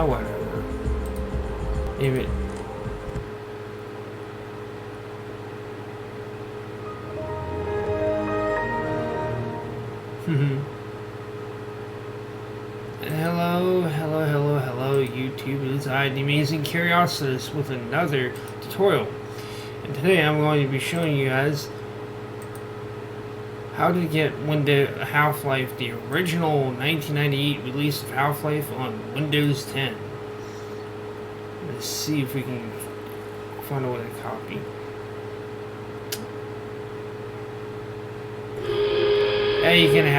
whatever. Maybe. Hello, YouTube. It's I, the Amazing Curiositist, with another tutorial. And today I'm going to be showing you guys how to get Half-Life, the original 1998 release of Half-Life, on Windows 10. Let's see if we can find a way to copy. Yeah, you're going to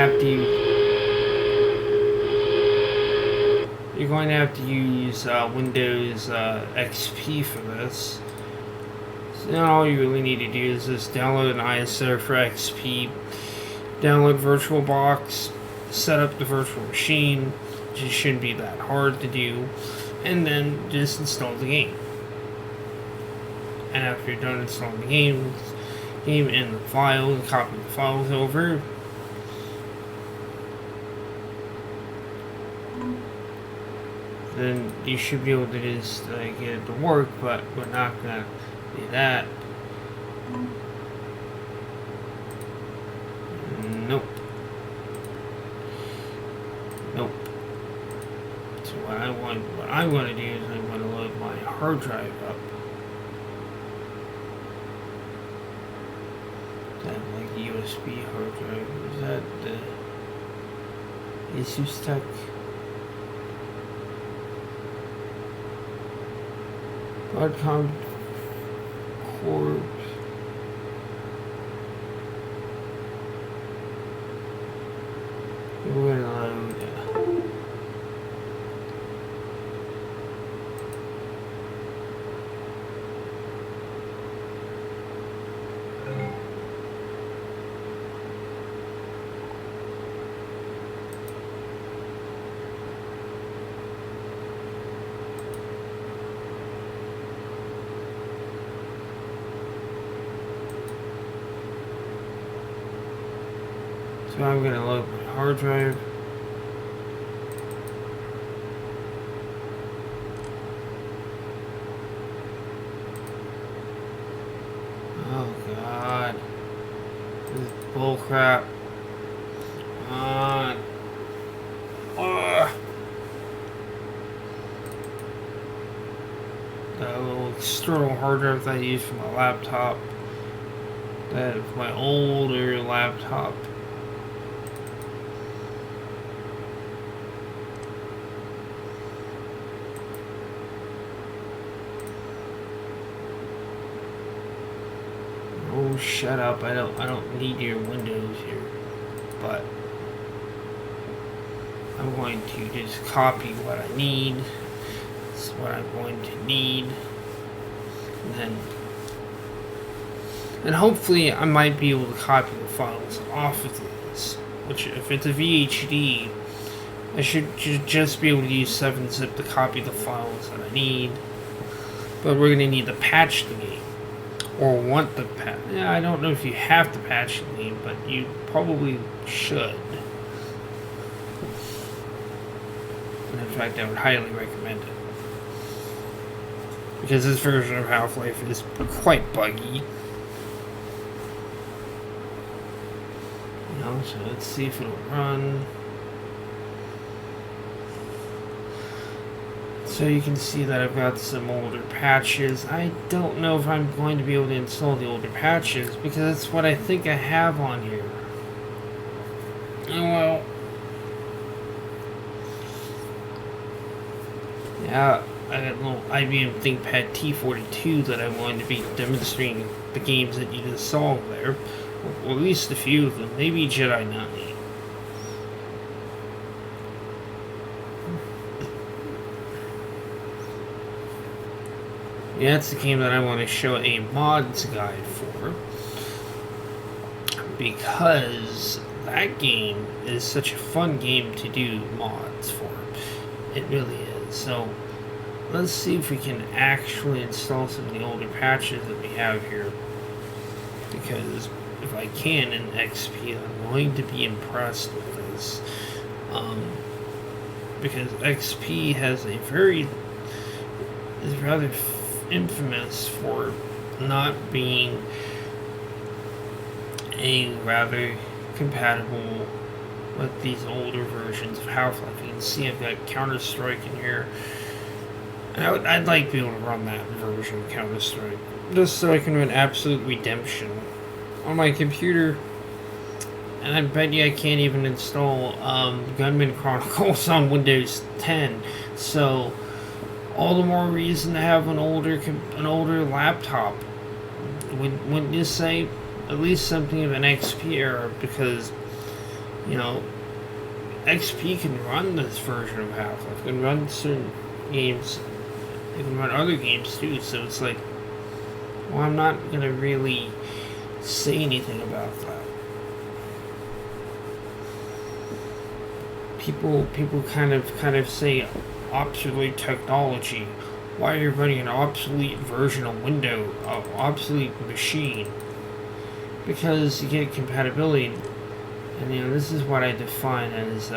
have to use Windows XP for this. So all you really need to do is just download an ISO for XP, download VirtualBox, set up the virtual machine, which shouldn't be that hard to do, and then just install the game. And after you're done installing the game and the file, and copy the files over, then you should be able to just get it to work, but we're not going to do that. Nope. So what I'm going to do is I'm going to load my hard drive up. That like USB hard drive. Is that the Asus Tech? Broadcom Corp. We're going to load. So I'm going to load my hard drive. Oh god. This is bullcrap. The little external hard drive that I use for my laptop. That is my older laptop. Oh, shut up. I don't need your Windows here. But I'm going to just copy what I need. This is what I'm going to need. And hopefully I might be able to copy the files off of this. Which, if it's a VHD, I should just be able to use 7-zip to copy the files that I need. But we're going to need to patch the game. Or want the patch. Yeah, I don't know if you have to patch the game, but you probably should. And in fact, I would highly recommend it. Because this version of Half-Life is quite buggy. So let's see if it'll run. So you can see that I've got some older patches. I don't know if I'm going to be able to install the older patches because that's what I think I have on here. Oh well. Yeah, I got a little IBM ThinkPad T42 that I'm going to be demonstrating the games that you install there. Or at least a few of them. Maybe Jedi Knight. Yeah, that's the game that I want to show a mods guide for. Because that game is such a fun game to do mods for. It really is. So, let's see if we can actually install some of the older patches that we have here. Because if I can in XP, I'm going to be impressed with this. because XP has a very is rather infamous for not being a rather compatible with these older versions of Half-Life. You can see I've got Counter-Strike in here. And I'd like to be able to run that version of Counter-Strike, just so I can run Absolute Redemption on my computer. And I bet you I can't even install Gunman Chronicles on Windows 10. So all the more reason to have an older laptop. Wouldn't you say? At least something of an XP era, because XP can run this version of Half-Life. It can run certain games. It can run other games too. So it's like, well, I'm not gonna really say anything about that. People kind of say obsolete technology. Why are you running an obsolete version of Windows, obsolete machine? Because you get compatibility, and this is what I define as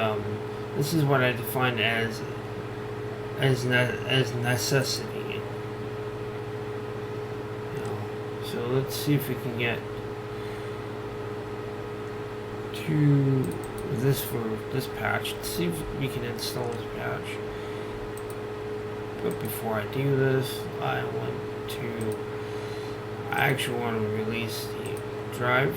necessity. So let's see if we can get to this patch. Let's see if we can install this patch. But before I do this, I actually want to release the drive.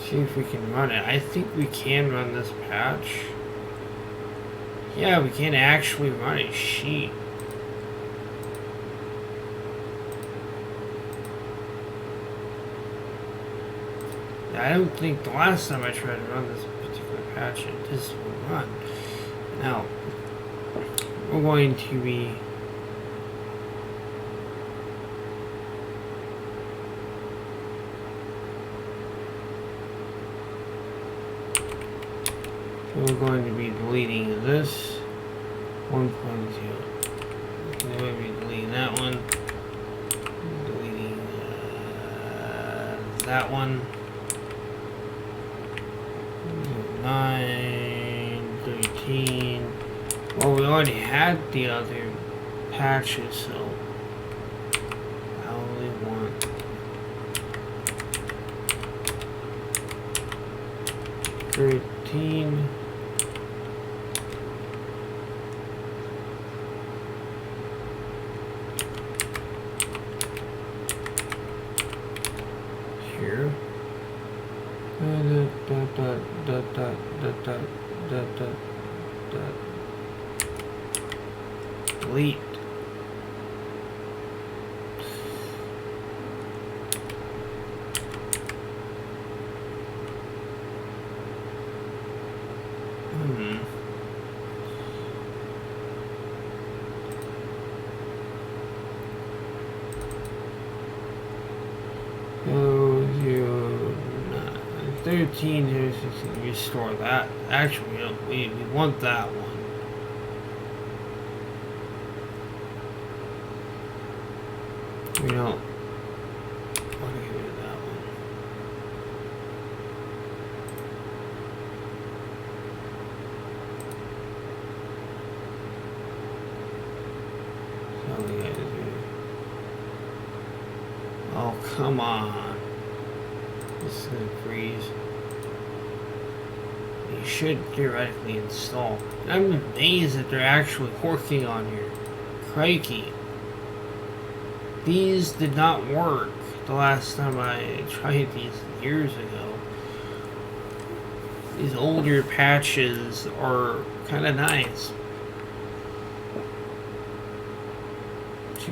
See if we can run it. I think we can run this patch. Yeah, we can actually run it. Sheet. I don't think the last time I tried to run this particular patch, it just will run. Now, we're going to be deleting this 1.0. We're going to be deleting that one. Deleting that one. 9, 13. Well, we already had the other patches, so I only want 13. Here. Delete. Oh, 13 here, 16, restore that. Actually, we want that one. We don't want to get rid of that one. So we gotta do. Oh, come on. This is gonna freeze. You should theoretically install. And I'm amazed that they're actually working on here. Crikey. These did not work the last time I tried these years ago. These older patches are kind of nice. So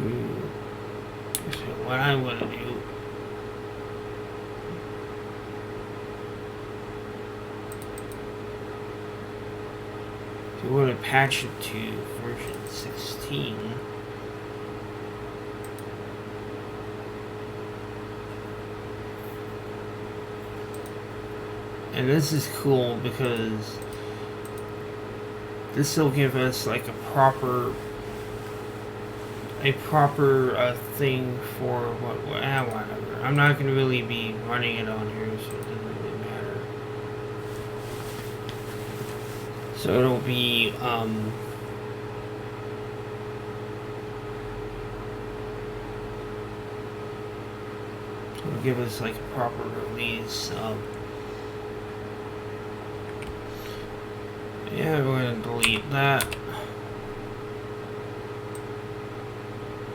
what I want to do. So we're going to patch it to version 16. And this is cool because this will give us like a proper thing for whatever. I'm not going to really be running it on here, so it doesn't really matter. So it'll be it'll give us like a proper release. Yeah, we're going to delete that.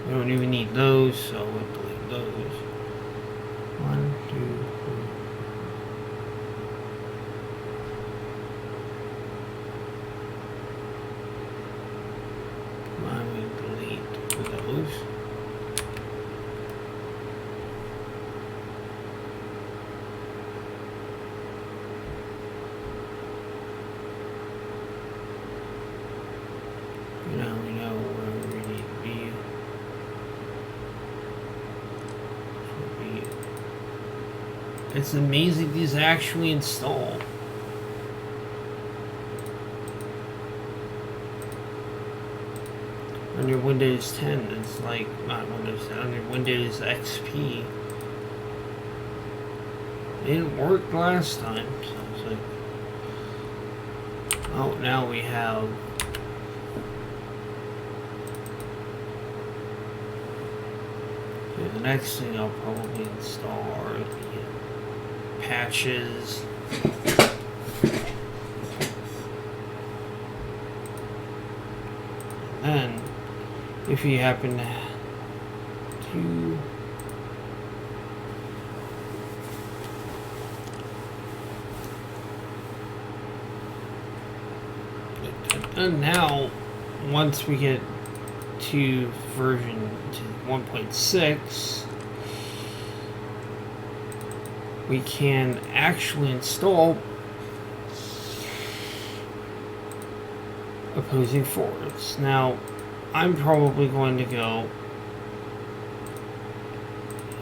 We don't even need those, so we'll delete those. 1, 2, 3. Why we delete those? Now we know where we need to be. It's amazing these actually install. On your Windows 10, it's like, not Windows 10, on your Windows XP. It didn't work last time, so it's like, oh, now we have okay, the next thing I'll probably install are the patches. And then, if you happen to and now, once we get to version 1.6, we can actually install opposing forwards. Now, I'm probably going to go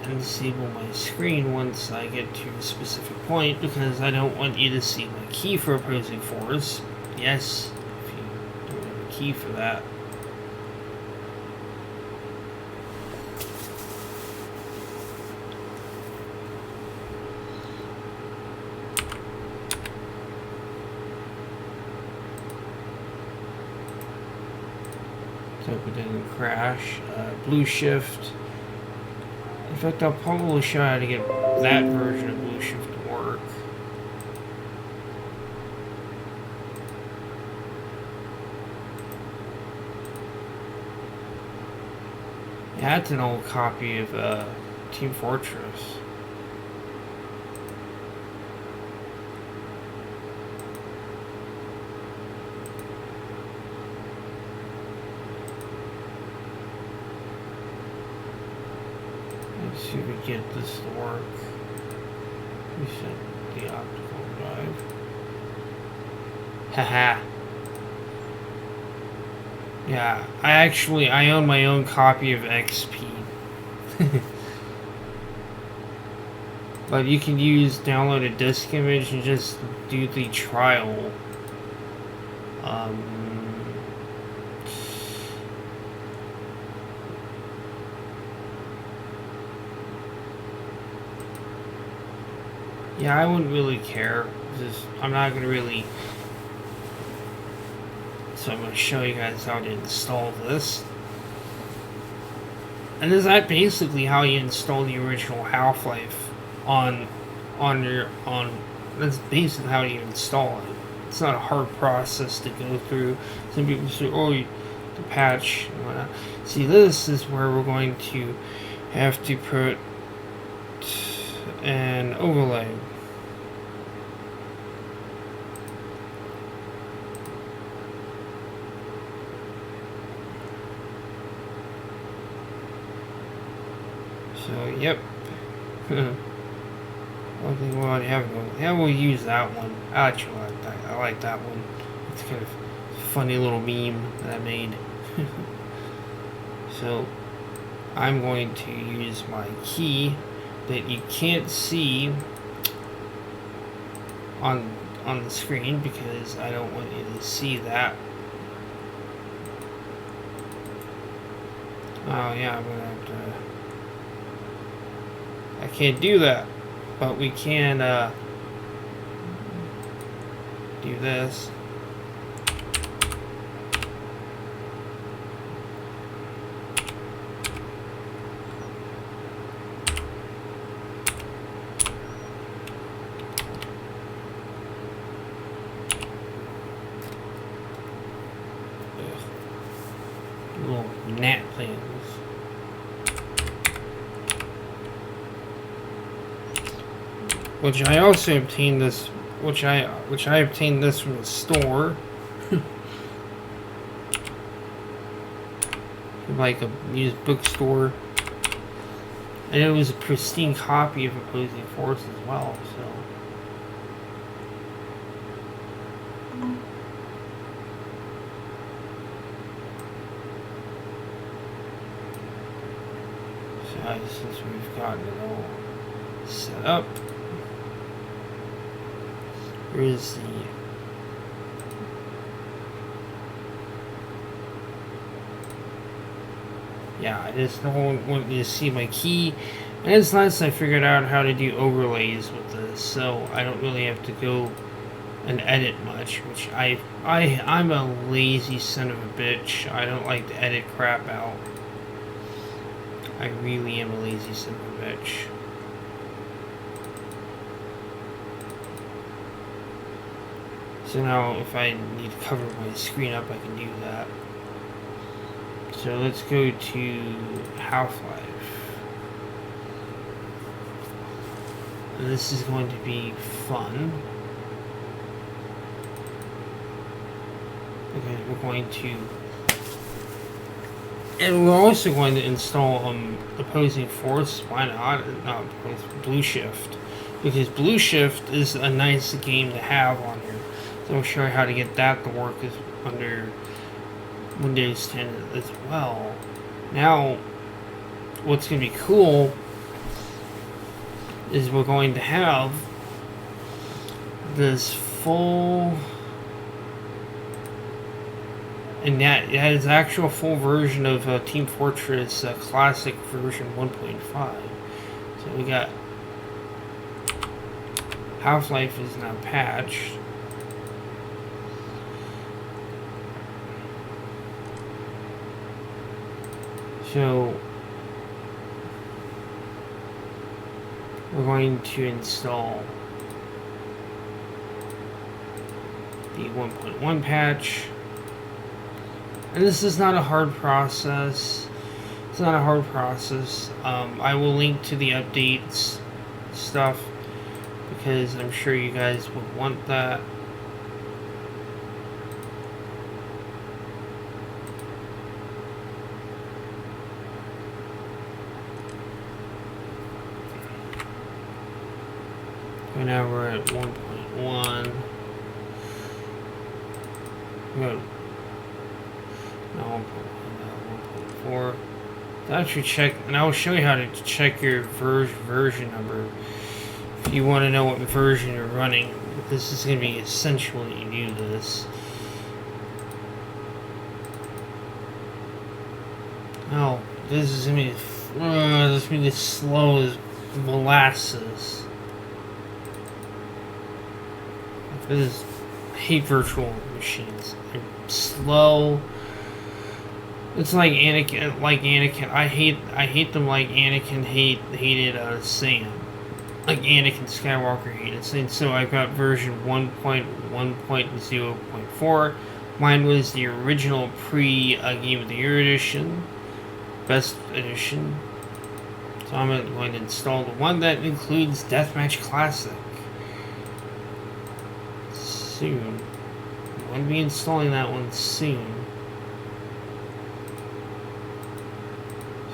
and disable my screen once I get to a specific point, because I don't want you to see my key for opposing forwards. Yes, if you don't have a key for that. So hope it didn't crash. Blue Shift. In fact, I'll probably show you how to get that version of Blue Shift to work. Yeah, that's an old copy of Team Fortress. Let's see if we get this to work. We set the optical drive. Haha. Yeah, I own my own copy of XP. But you can download a disk image and just do the trial. Yeah, I wouldn't really care. I'm not going to really... So I'm going to show you guys how to install this. And this is basically how you install the original Half-Life that's basically how you install it. It's not a hard process to go through. Some people say, oh, the patch and whatnot. See, this is where we're going to have to put an overlay. So, yep. One thing we'll have, we'll use that one. I actually like that. I like that one. It's kind of a funny little meme that I made. So, I'm going to use my key that you can't see on the screen because I don't want you to see that. Oh yeah, I'm gonna have to. I can't do that, but we can do this. Little gnat things. Which I also obtained this, which I obtained this from the store, like a used bookstore, and it was a pristine copy of Opposing Force as well. So since we've gotten it all set up. Where is the... Yeah, I just don't want you to see my key. And it's nice I figured out how to do overlays with this, so I don't really have to go and edit much, which I'm a lazy son of a bitch. I don't like to edit crap out. I really am a lazy son of a bitch. So now if I need to cover my screen up, I can do that. So let's go to Half-Life. And this is going to be fun. Because we're going to... And we're also going to install Opposing Force. Why not? Not Blue Shift. Because Blue Shift is a nice game to have on here. So I'll show you how to get that to work under Windows 10 as well. Now, what's going to be cool is we're going to have this full, and that is actual full version of Team Fortress Classic version 1.5. So we got Half-Life is now patched. So we're going to install the 1.1 patch, and this is not a hard process. It's not a hard process. I will link to the updates stuff because I'm sure you guys would want that. And now we're at 1.1. Good. Now 1.4. Actually check, and I will show you how to check your version number if you want to know what version you're running. This is going to be essential that you do this. Oh, this is going to be as slow as molasses. I hate virtual machines. They're slow. It's like Anakin. I hate them like Anakin hated Sam. Like Anakin Skywalker hated Sam. So I got version 1.1.0.4. Mine was the original pre-Game of the Year edition. Best edition. So I'm going to install the one that includes Deathmatch Classic. Soon. I'm going to be installing that one soon.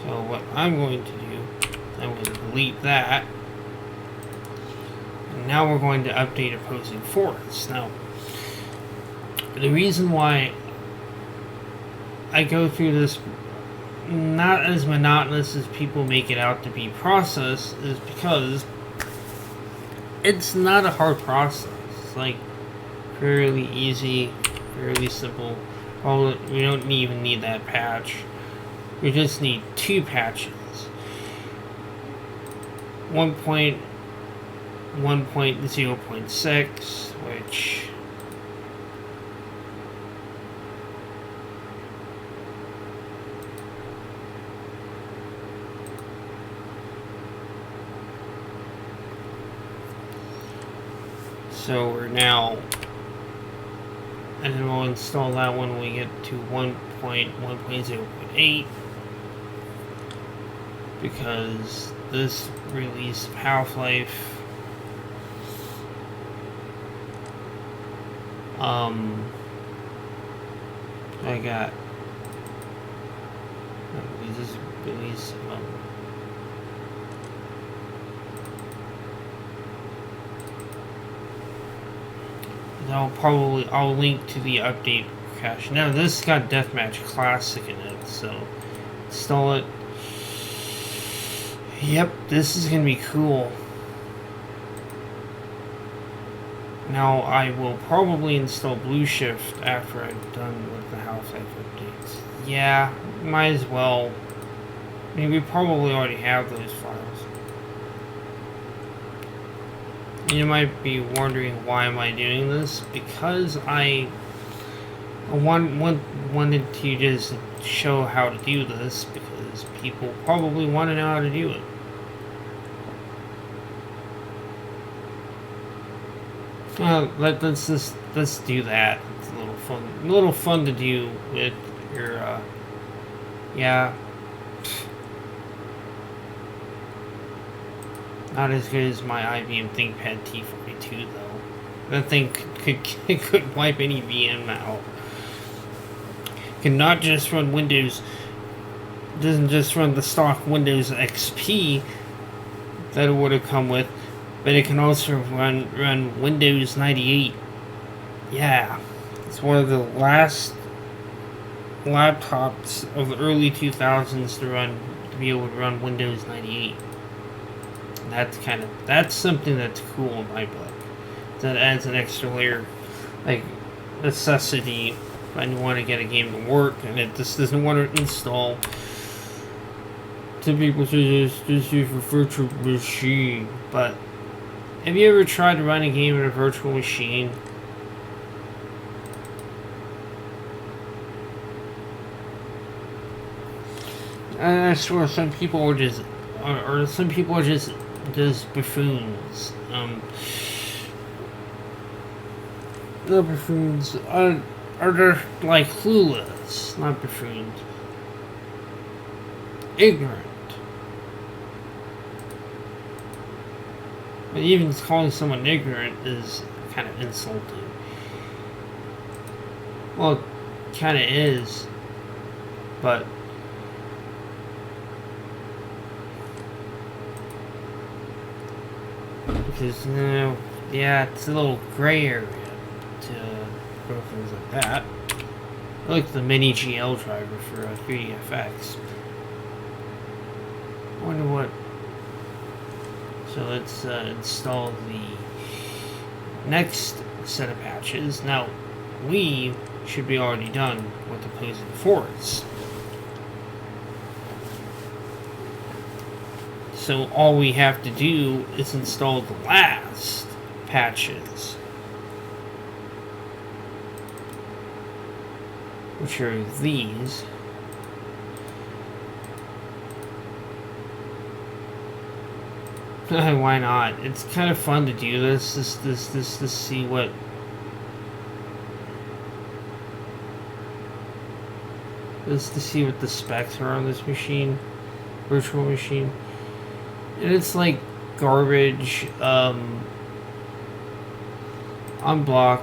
So what I'm going to do, I'm going to delete that. And now we're going to update Opposing Force. Now, the reason why I go through this not as monotonous as people make it out to be process is because it's not a hard process. It's like fairly easy, fairly simple. Oh, we don't even need that patch. We just need 2 patches. 1.1.0.6, which so we're now, and then we'll install that when we get to 1.1.0.8, because this release of Half-Life I got this release I'll link to the update cache. Now this got Deathmatch Classic in it, so install it. Yep, this is gonna be cool. Now I will probably install Blue Shift after I'm done with the Half-Life updates. Yeah, might as well. I mean, we probably already have those files. You might be wondering, why am I doing this? Because I wanted to just show how to do this, because people probably want to know how to do it. Let's do that. It's a little fun to do with your yeah. Not as good as my IBM ThinkPad T42 though. That thing could wipe any VM out. Can not just run Windows. Doesn't just run the stock Windows XP that it would have come with, but it can also run Windows 98. Yeah, it's one of the last laptops of the early 2000s to be able to run Windows 98. That's something that's cool in my book. That adds an extra layer, like necessity. If I want to get a game to work and it just doesn't want to install. Some people say this is a virtual machine, but have you ever tried to run a game in a virtual machine? I swear, some people are just, or some people are just buffoons. The buffoons are they're like clueless, not buffoons. Ignorant. But even calling someone ignorant is kind of insulting. Well, it kind of is, but because, you know, yeah, it's a little gray area to go things like that. I like the mini GL driver for 3DFX. I wonder what. So let's install the next set of patches. Now, we should be already done with opposing force. So all we have to do is install the last patches, which are these. Why not? It's kind of fun to do this. This see what. Just to see what the specs are on this machine, virtual machine, and it's like garbage. Unblock,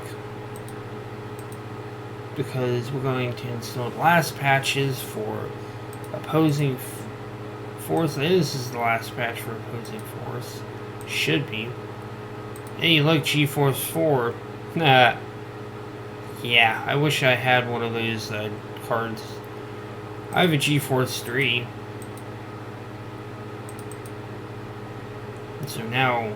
because we're going to install the last patches for opposing force. This is the last patch for opposing force. Should be. Hey, look, GeForce 4. Nah. Yeah, I wish I had one of those cards. I have a GeForce 3. And so now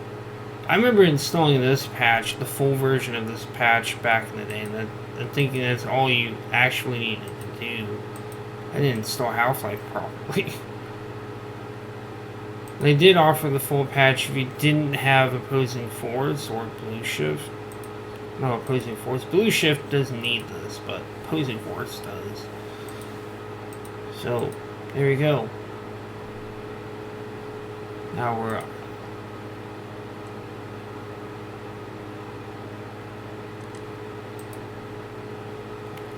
I remember installing this patch, the full version of this patch back in the day, and thinking that's all you actually needed to do. I didn't install Half-Life properly. They did offer the full patch if you didn't have Opposing Force or Blue Shift. No, Opposing Force. Blue Shift doesn't need this, but Opposing Force does. So, there we go. Now we're...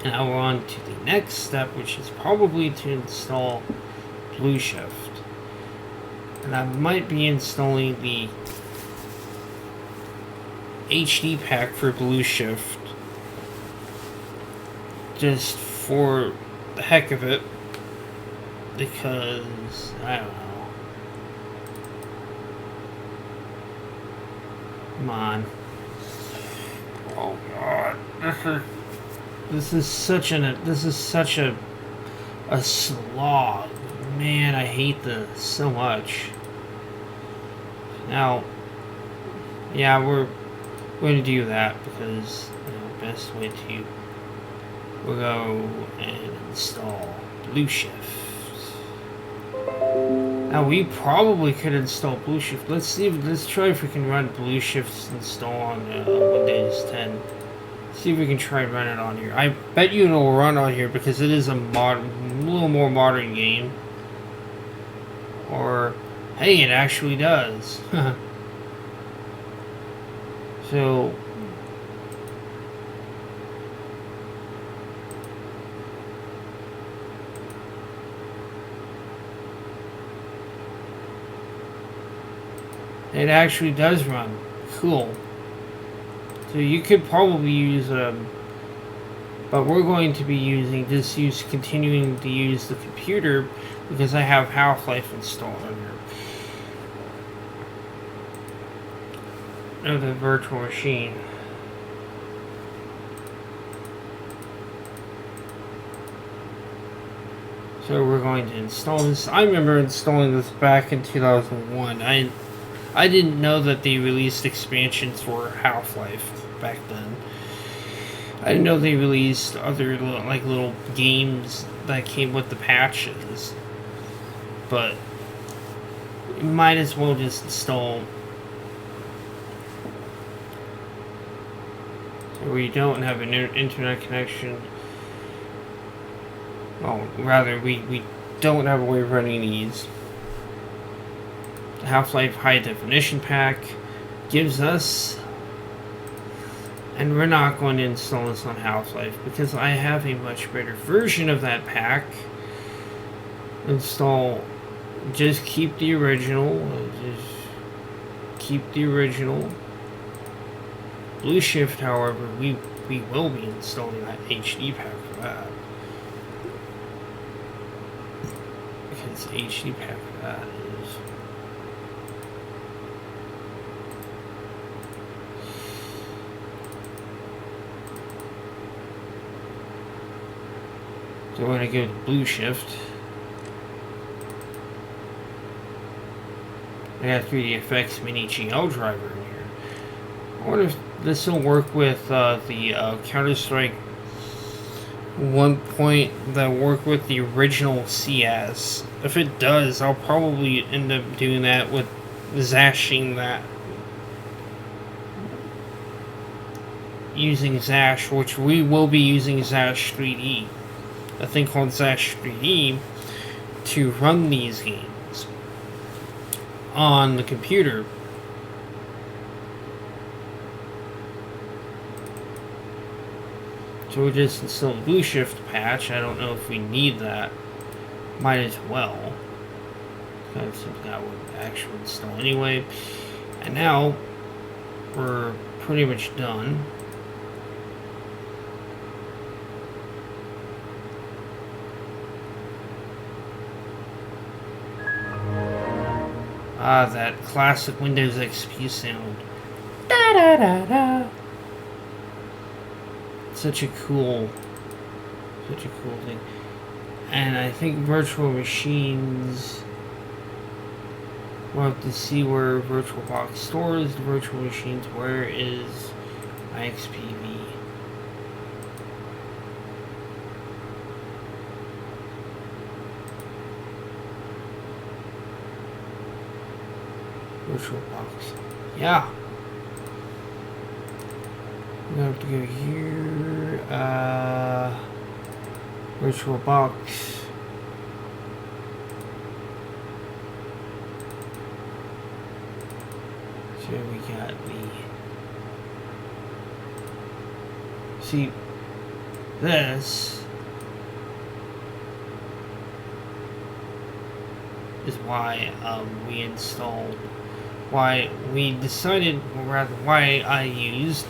Now we're on to the next step, which is probably to install Blue Shift. And I might be installing the HD pack for Blue Shift just for the heck of it, because I don't know. Come on. Oh God, this is such a slog. Man, I hate this so much. Now, yeah, we're going to do that because the best way to we'll go and install Blue Shift. Now we probably could install Blue Shift. Let's try if we can run Blue Shift install on Windows 10. See if we can try and run it on here. I bet you it'll run on here because it is a little more modern game. Or, hey, it actually does. So, it actually does run. Cool. So you could probably use, but we're going to be continuing to use the computer because I have Half-Life installed on here. Of the virtual machine. So we're going to install this. I remember installing this back in 2001. I didn't know that they released expansions for Half-Life back then. I didn't know they released other little games that came with the patches. But you might as well just install. So we don't have an internet connection. Well, rather we don't have a way of running these. The Half-Life High Definition pack gives us, and we're not going to install this on Half-Life because I have a much better version of that pack. Install, just keep the original, Blue Shift, however, we will be installing that HD pack for that. Because the HD pack for that is... So we're going to go to Blue Shift. I got 3D Mini GL driver in here. I wonder if this will work with the Counter-Strike 1 that work with the original CS. If it does, I'll probably end up doing that with Xashing that. Using Xash, which we will be using Xash3D. A thing called Xash3D to run these games on the computer. So we just installed a Blue Shift patch. I don't know if we need that. Might as well. Kind of something I would actually install anyway. And now we're pretty much done. Ah, that classic Windows XP sound. Da da da da. Such a cool thing. And I think virtual machines We'll have to see where VirtualBox stores the virtual machines. Where is my XPV? VirtualBox. Yeah. I'm gonna have to go here. VirtualBox. So we got the. See, this is why we installed. Why we decided, or rather, why I used.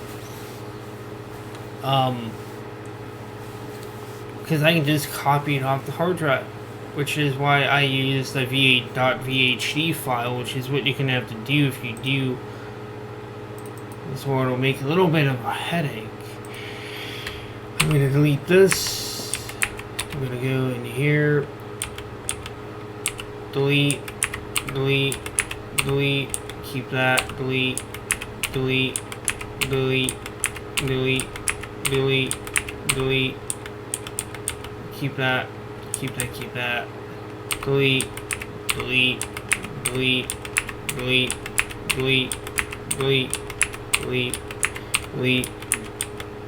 Because I can just copy it off the hard drive, which is why I use the v8.vhd file, which is what you're going to have to do if you do. So it'll make a little bit of a headache. I'm going to delete this. I'm going to go in here. Delete. Delete. Delete. Keep that. Delete. Delete. Delete. Delete. Delete. Delete. Keep that. Keep that. Keep that. Delete. Delete. Delete. Delete. Delete. Delete. Delete. Delete.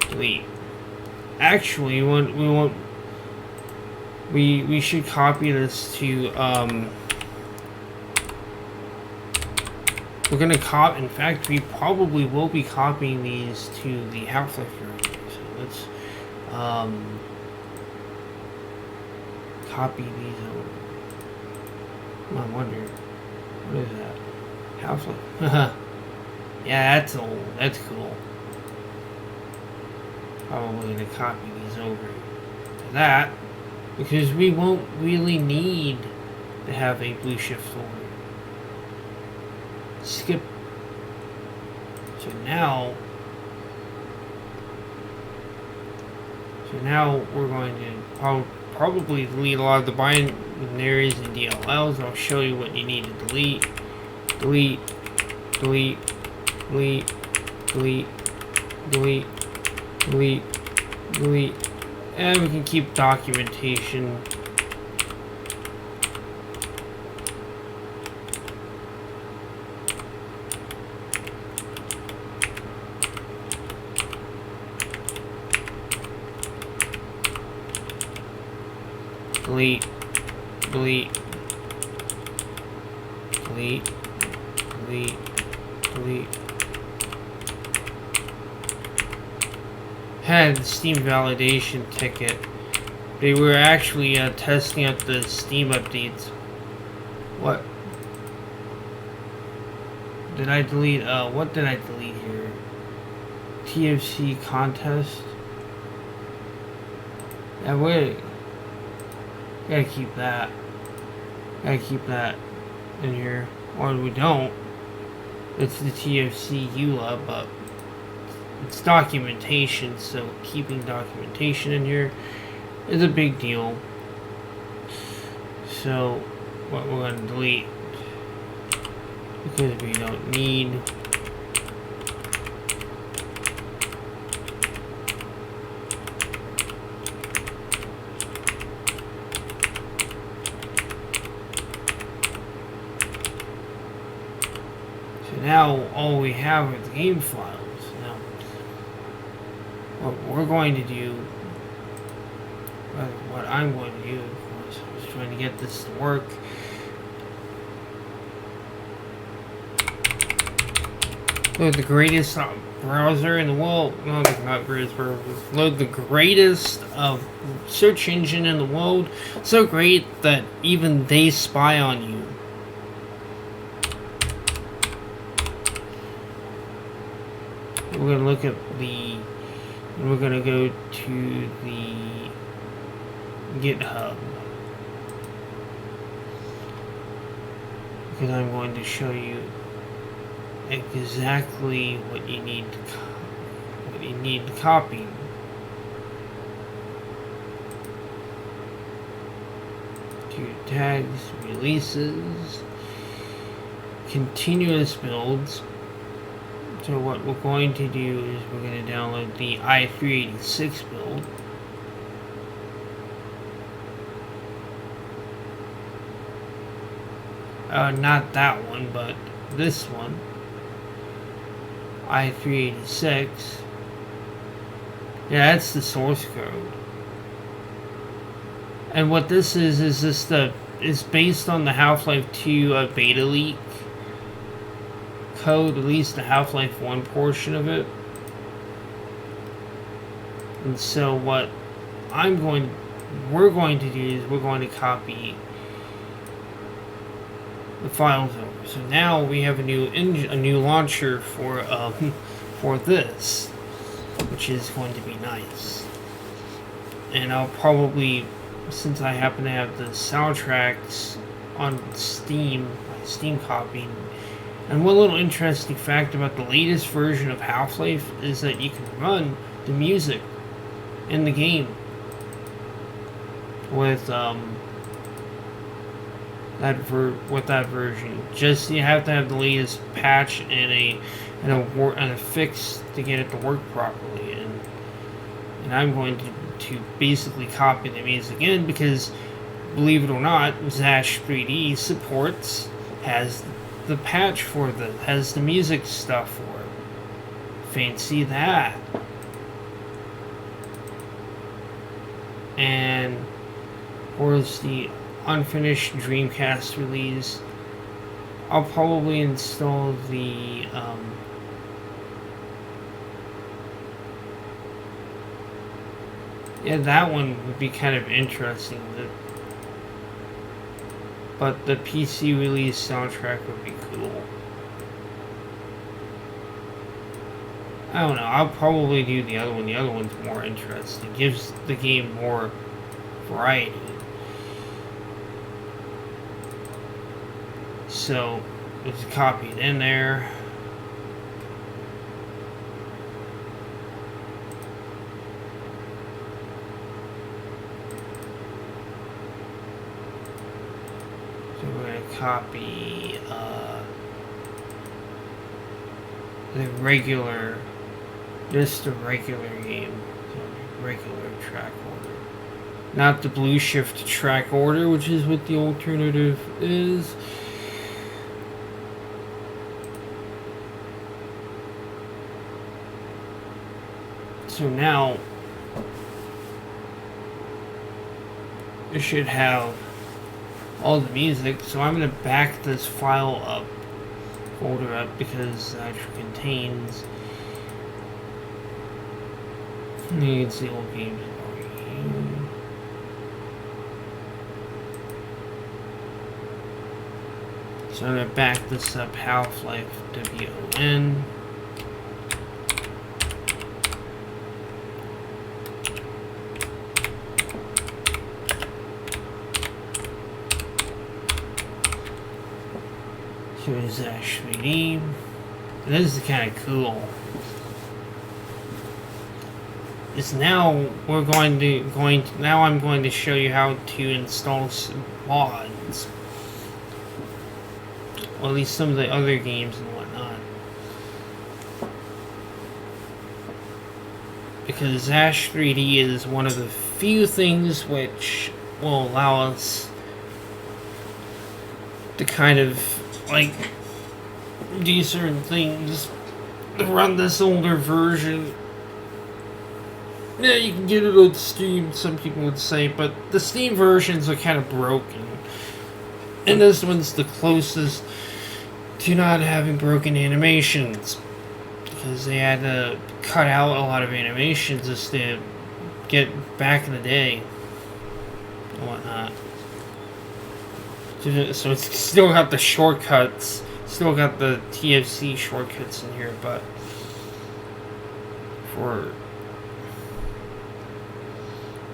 Delete. Actually, we should copy this to we're gonna in fact, we probably will be copying these to the Half-Life version. So let's copy these over. I wonder, what is that? Half-Life. Yeah, that's old. That's cool. Probably gonna copy these over to that, because we won't really need to have a blue shift folder. Skip. So now we're going to probably delete a lot of the binaries and DLLs. I'll show you what you need to delete. Delete. Delete. Delete. Delete. Delete. Delete. Delete. And we can keep documentation. Delete. Delete. Delete. Delete. Delete. Had the Steam validation ticket. They were actually testing out the Steam updates. What? Did I delete? What did I delete here? TFC contest? Yeah, wait. Gotta keep that. Gotta keep that in here. Or we don't. It's the TFC EULA, but it's documentation, so keeping documentation in here is a big deal. So, what we're going to delete, because we don't need. So now all we have are the game files. What we're going to do, what I'm going to do, of course, I was trying to get this to work. Load the greatest browser in the world. No, not greatest browser. Load the greatest search engine in the world. So great that even they spy on you. We're going to look at the. And we're going to go to the GitHub, because I'm going to show you exactly what you need to copy. To tags, releases, continuous builds. So what we're going to do is we're going to download the i386 build. Not that one, but this one. i386. Yeah, that's the source code. And what this is this is based on the Half-Life 2 beta leak code, at least the Half-Life 1 portion of it. And so what we're going to do is we're going to copy the files over. So now we have a new launcher for this, which is going to be nice. And I'll probably, since I happen to have the soundtracks on Steam, my Steam copy. And one little interesting fact about the latest version of Half-Life is that you can run the music in the game with that version. Just you have to have the latest patch and a fix to get it to work properly. And I'm going to basically copy the music in because, believe it or not, Xash3D has the patch for has the music stuff for it. Fancy that. And of course the unfinished Dreamcast release. I'll probably install the yeah, that one would be kind of interesting. But the PC release soundtrack would be cool. I don't know. I'll probably do the other one. The other one's more interesting. Gives the game more variety. So, let's copy it in there. So we're going to copy the regular, just the regular game, so regular track order. Not the blue shift track order, which is what the alternative is. So now, it should have all the music. So I'm going to back this file up, folder up, because it actually contains, you can see old games. So I'm going to back this up, Half-Life WON. Here's Xash3D. This is kind of cool. Now I'm going to show you how to install some mods. Or at least some of the other games and whatnot. Because Xash3D is one of the few things which will allow us to kind of like do certain things, run this older version. Yeah, you can get it on Steam, some people would say, but the Steam versions are kind of broken. And this one's the closest to not having broken animations. Because they had to cut out a lot of animations just to get back in the day and whatnot. So it's still got the shortcuts, still got the TFC shortcuts in here, but for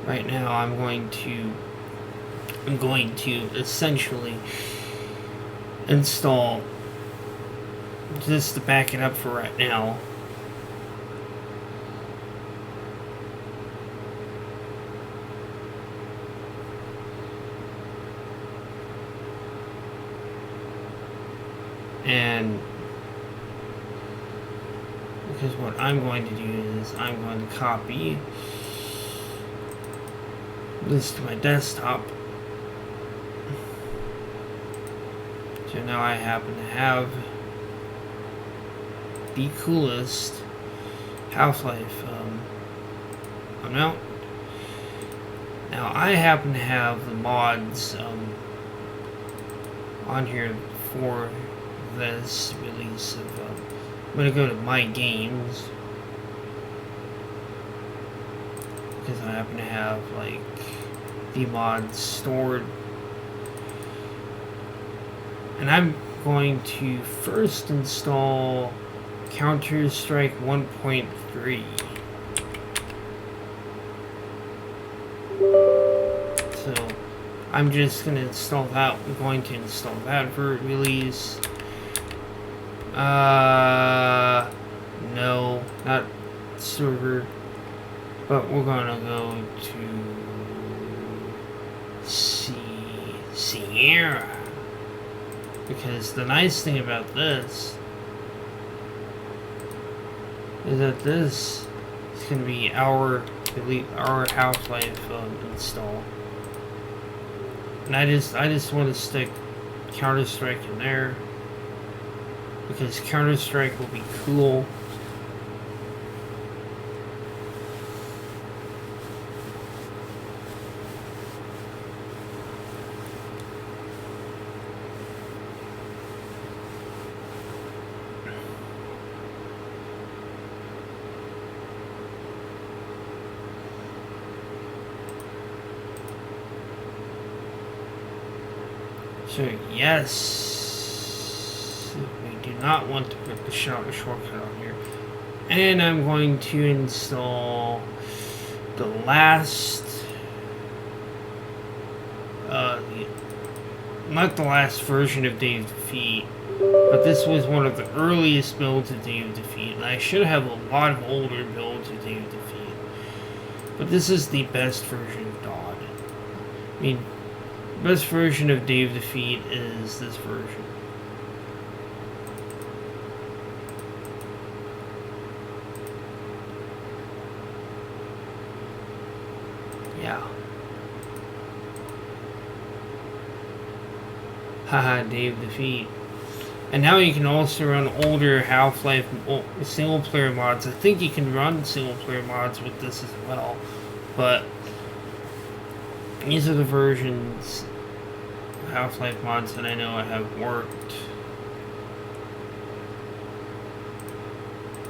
right now I'm going to essentially install, just to back it up for right now, And because what I'm going to do is I'm going to copy this to my desktop. So now I happen to have the coolest Half-Life amount. Now I happen to have the mods on here for this release of I'm gonna go to my games because I happen to have like the mods stored, and I'm going to first install Counter-Strike 1.3. So I'm just going to install that. We're going to install that for release. No, not server. But we're going to go to Sierra. Because the nice thing about this is that this is going to be our Half-Life install. And I just want to stick Counter-Strike in there because Counter-Strike will be cool. So yes, we do not want to put the shortcut on here. And I'm going to install the last, not the last version of Dave Defeat, but this was one of the earliest builds of Dave Defeat. And I should have a lot of older builds of Dave Defeat, but this is the best version of Dodd. I mean, the best version of Dave Defeat is this version. Yeah. Haha, Dave Defeat. And now you can also run older Half-Life single-player mods. I think you can run single-player mods with this as well. But these are the versions of Half-Life mods that I know I have worked.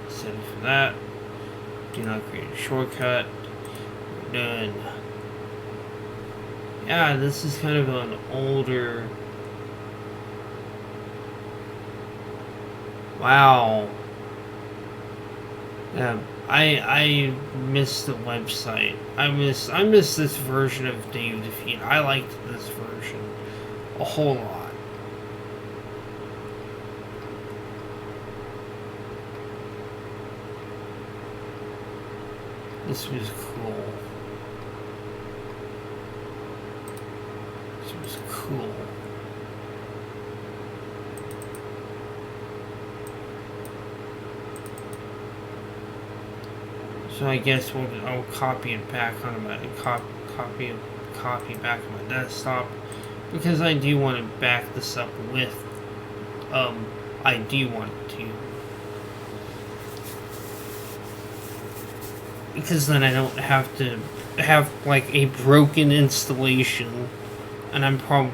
Set it for that. Do not create a shortcut. We're done. Yeah, this is kind of an older... Wow. I miss the website. I miss this version of Dave Defeat. I liked this version a whole lot. This was cool. This was cool. So I guess I'll copy it back on my copy back on my desktop because I do want to back this up with I do want to, because then I don't have to have like a broken installation, and I'm probably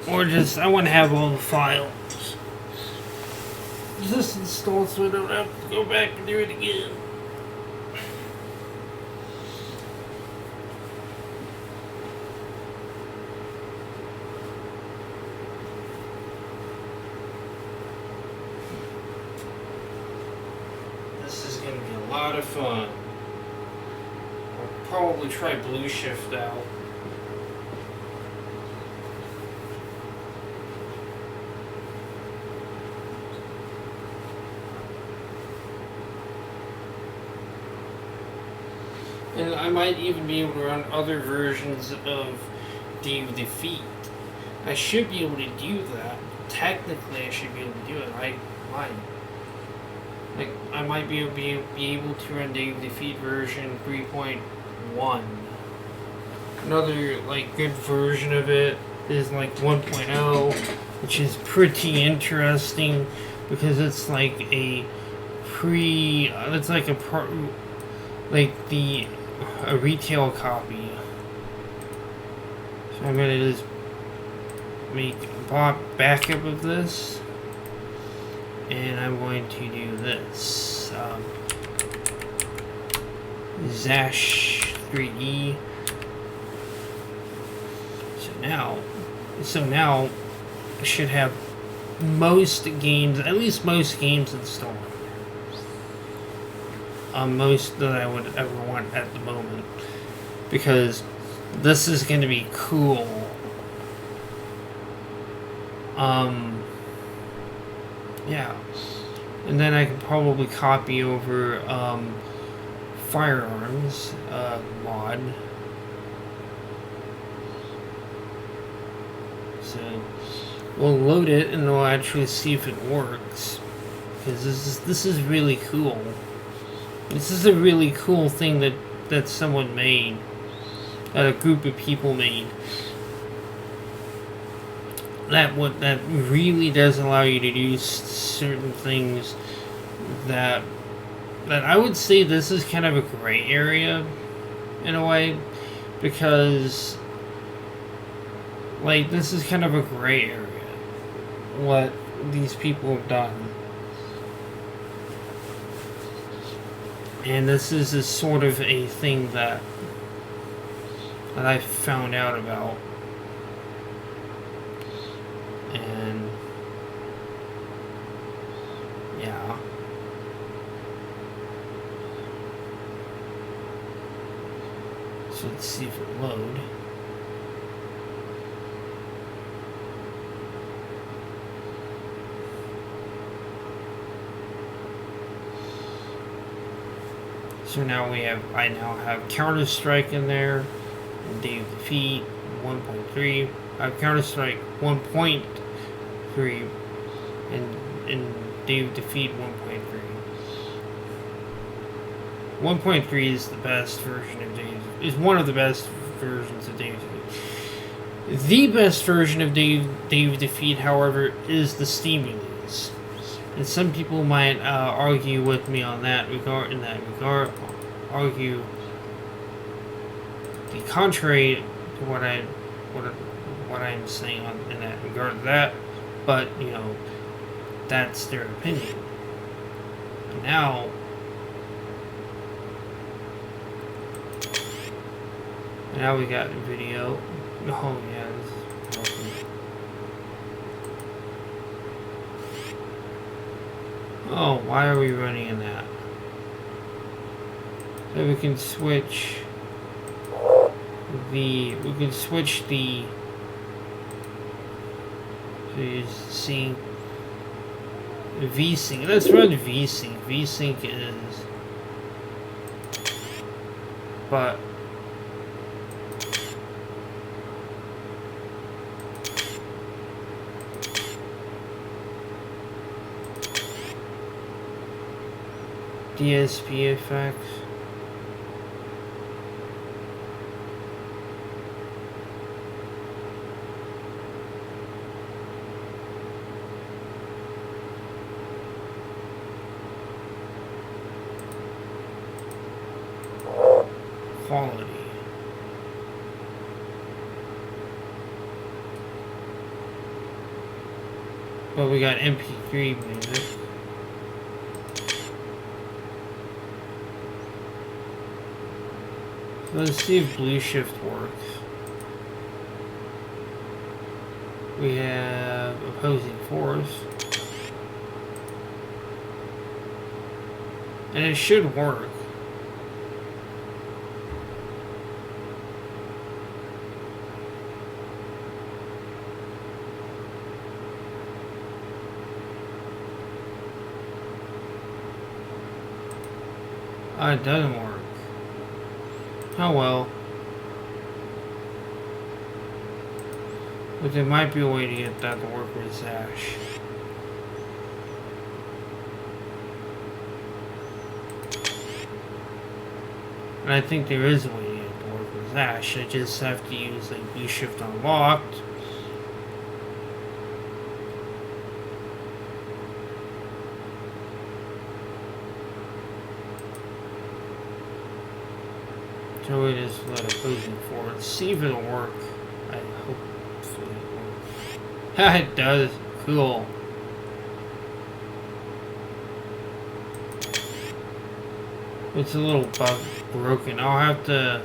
or just, I want to have all the files just installed so I don't have to go back and do it again. This is going to be a lot of fun. I'll probably try Blue Shift out. And I might even be able to run other versions of Dave Defeat. I should be able to do that. Technically, I should be able to do it. I might. Like, I might be able to run Dave Defeat version 3.1. Another, like, good version of it is, like, 1.0, which is pretty interesting because it's like a it's like a retail copy. So I'm gonna just make a backup of this, and I'm going to do this. Xash3D. So now I should have most games, at least most games installed. Most that I would ever want at the moment, because this is going to be cool. Yeah, and then I could probably copy over Firearms mod. So we'll load it and we'll actually see if it works, because this is really cool. This is a really cool thing that someone made, that a group of people made. That really does allow you to do certain things that I would say this is kind of a gray area in a way, because like this is kind of a gray area what these people have done. And this is a sort of a thing that I found out about. And yeah. So let's see if it load. So now I now have Counter-Strike in there, and Dave Defeat 1.3. I have Counter-Strike 1.3, and Dave Defeat 1.3. 1.3 is the best version of Dave. Is one of the best versions of Dave Defeat. The best version of Dave Defeat, however, is the Steam release. And some people might argue with me on that regard. Argue the contrary to what I'm saying in that regard to that. But you know, that's their opinion. Now we got the video. Oh yeah. This is awesome. Oh, why are we running in that? So we can switch the so you're seeing VSync. Let's run VSync. VSync is but DSP effects. Quality. But we got MP3 music. Let's see if Blue Shift works. We have opposing force. And it should work. It doesn't work. Oh well. But there might be a way to get that to work with Xash. And I think there is a way to get it to work with Xash. I just have to use like BlueShift unlocked. So it is let it moving forward. See if it'll work. I hope it works. It does. Cool. It's a little bug broken. I'll have to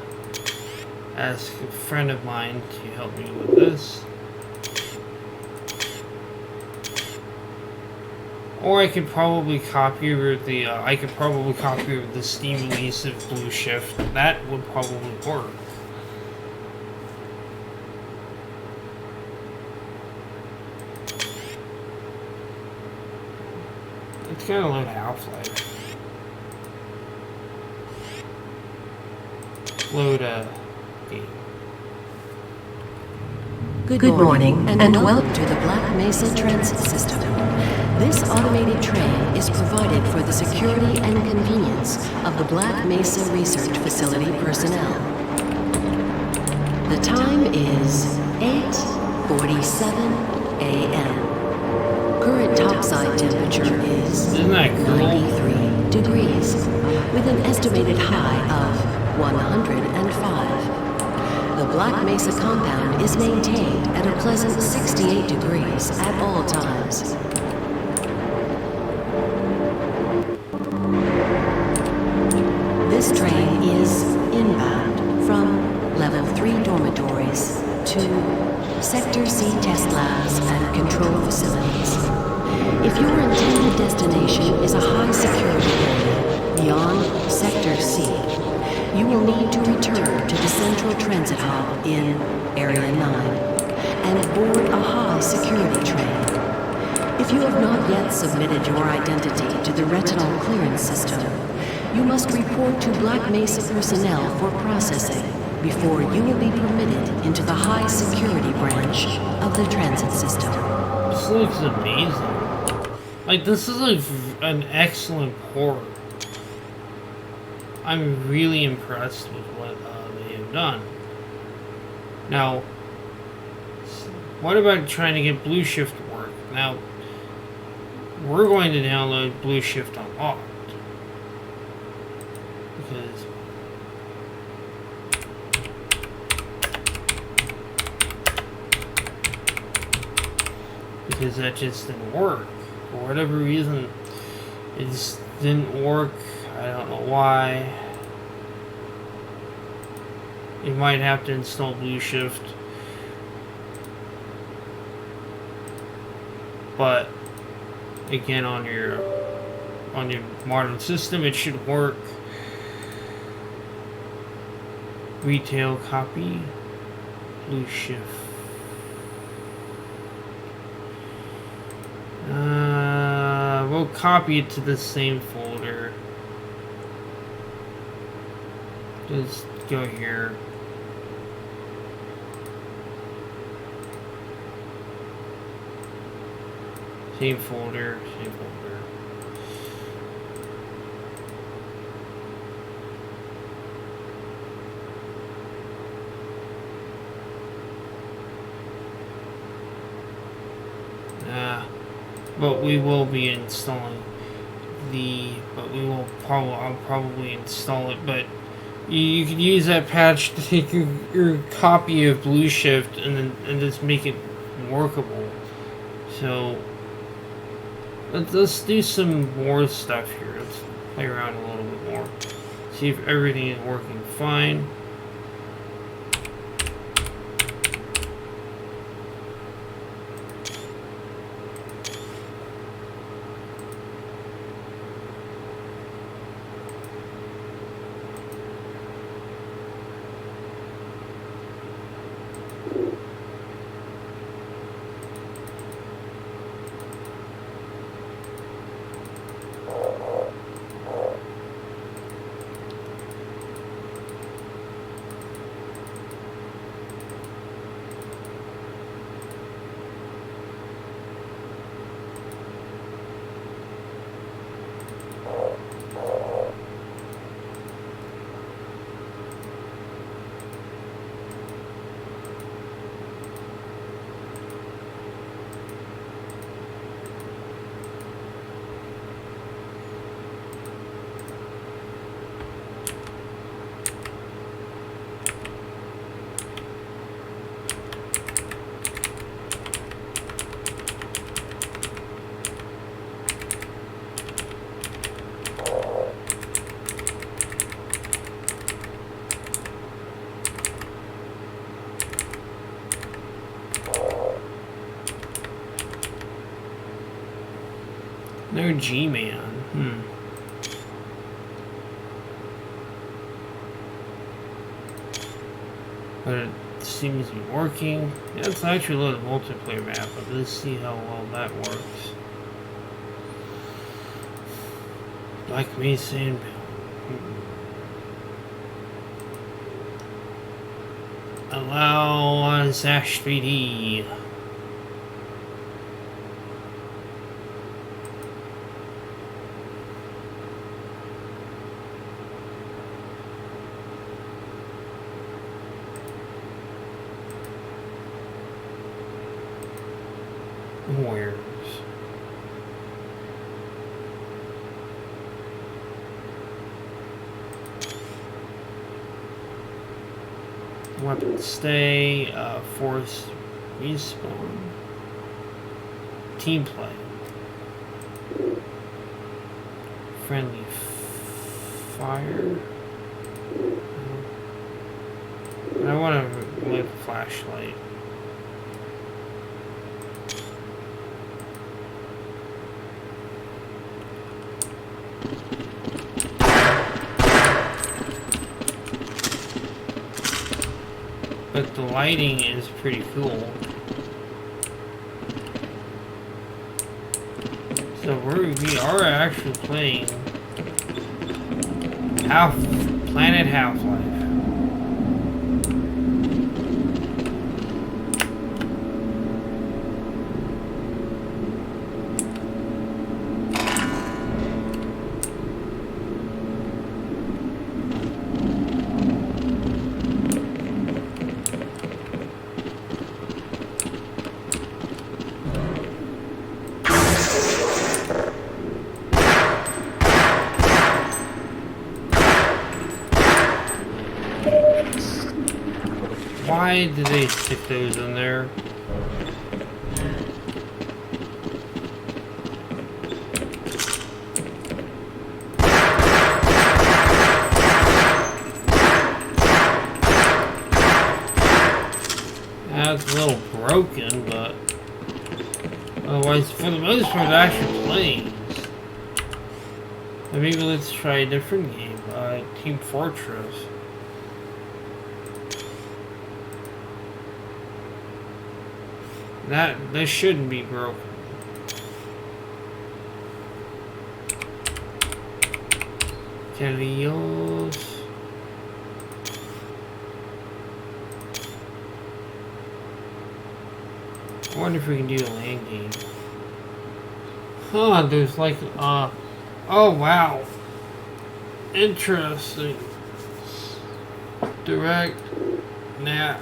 ask a friend of mine to help me with this. Or I could probably copy over the Steam release of BlueShift. That would probably work. It's gonna load Half-Life. Load a game. Good morning and welcome to the Black Mesa Transit System. This automated train is provided for the security and convenience of the Black Mesa Research Facility personnel. The time is 8:47 a.m. Current topside temperature is 93 degrees, with an estimated high of 105. The Black Mesa compound is maintained at a pleasant 68 degrees at all times. This train is inbound from Level 3 dormitories to Sector C test labs and control facilities. If your intended destination is a high security area beyond Sector C, you will need to return to the Central Transit Hub in Area 9 and board a high security train. If you have not yet submitted your identity to the retinal clearance system, you must report to Black Mesa personnel for processing before you will be permitted into the high security branch of the transit system. This looks amazing. Like, this is an excellent port. I'm really impressed with what they have done. Now, what about trying to get BlueShift to work? Now, we're going to download BlueShift Unlocked. Because that just didn't work. For whatever reason, it just didn't work. I don't know why. You might have to install BlueShift. But again, on your modern system, it should work. Retail copy, BlueShift. We'll copy it to the same folder. Just go here. Same folder, same folder. But we will be installing I'll probably install it, but you can use that patch to take your copy of BlueShift and just make it workable. So let's do some more stuff here. Let's play around a little bit more. See if everything is working fine. No G-Man. But it seems to be working. Yeah, it's actually a little multiplayer map, but let's see how well that works. Like me saying, allow Xash3D. Warriors. Weapon stay, force respawn. Team play. Friendly fire. I want to light the flashlight. But the lighting is pretty cool. So we are actually playing Planet Half-Life. Why did they stick those in there? That's a little broken, but otherwise, for the most part, it actually plays. But maybe let's try a different game, Team Fortress. This shouldn't be broken. Can we use? I wonder if we can do a land game. Huh, there's like, oh wow. Interesting. Direct. Nah.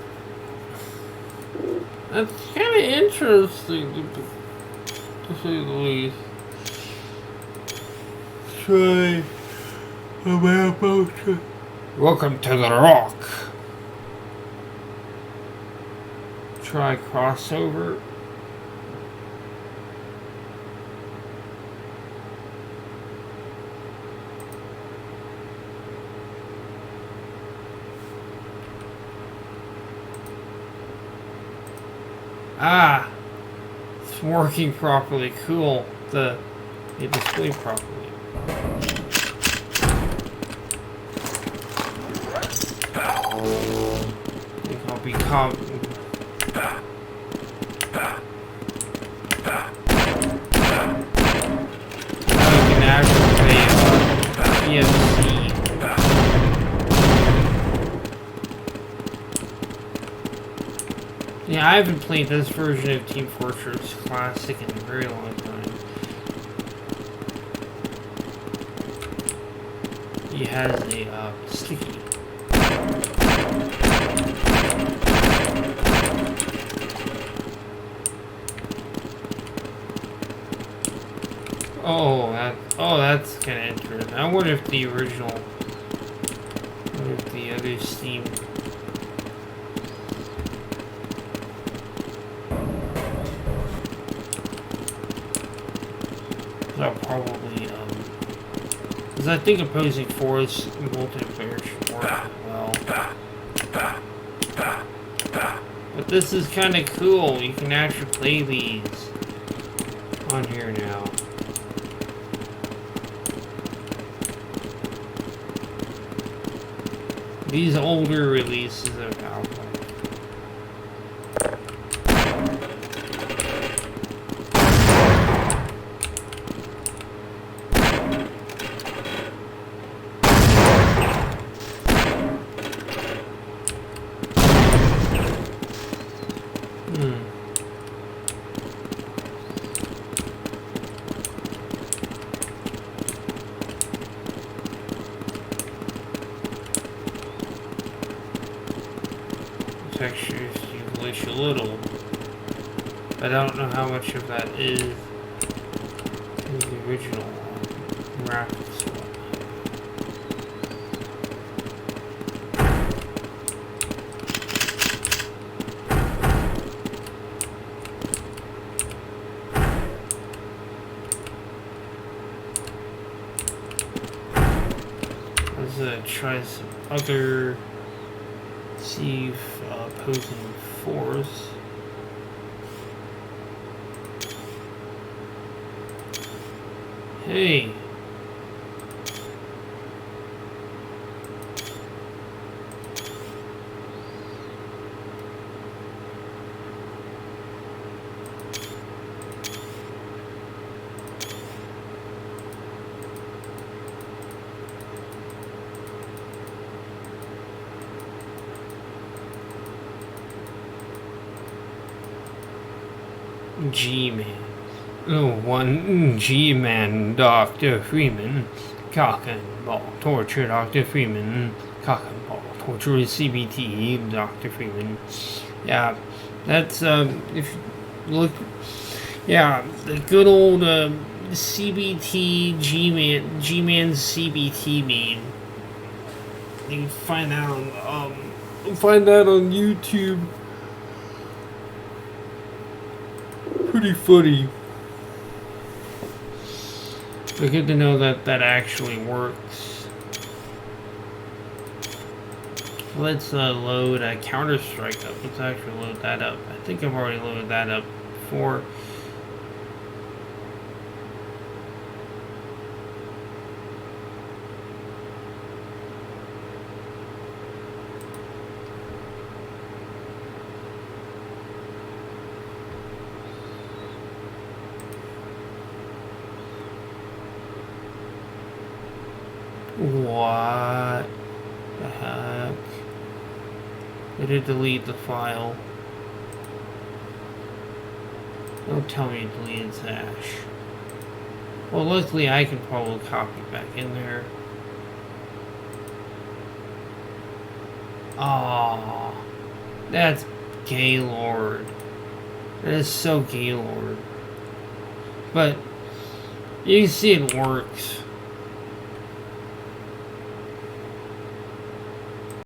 That's kind of interesting, to say the least. Try a map motion. Welcome to the Rock. Try crossover. Ah, it's working properly. Cool. It displayed properly. I think I'll be I can actually play EFC. Yeah, I haven't played this version of Team Fortress Classic in a very long time. He has a sticky. Oh, that's kind of interesting. I wonder if the original, the other Steam. I'll probably, because I think opposing force multiplayer should work well. But this is kind of cool. You can actually play these on here now. these older releases of Half-Life. Textures you glitch a little. I don't know how much of that is in the original graphics one. Let's try some other. See if opposing force. Hey. G-Man. Oh, one G-Man, Dr. Freeman. Cock and ball, torture, Dr. Freeman. Cock and ball, torture, CBT, Dr. Freeman. Yeah, that's, if you look, yeah, the good old, CBT G-Man CBT meme. You can find that on YouTube. Pretty funny. But good to know that that actually works. Let's load a Counter-Strike up. Let's actually load that up. I think I've already loaded that up before. What the heck? It did delete the file. Don't tell me it deleted Xash. Well, luckily I can probably copy it back in there. Aww. That's Gaylord. That is so Gaylord. But you can see it works.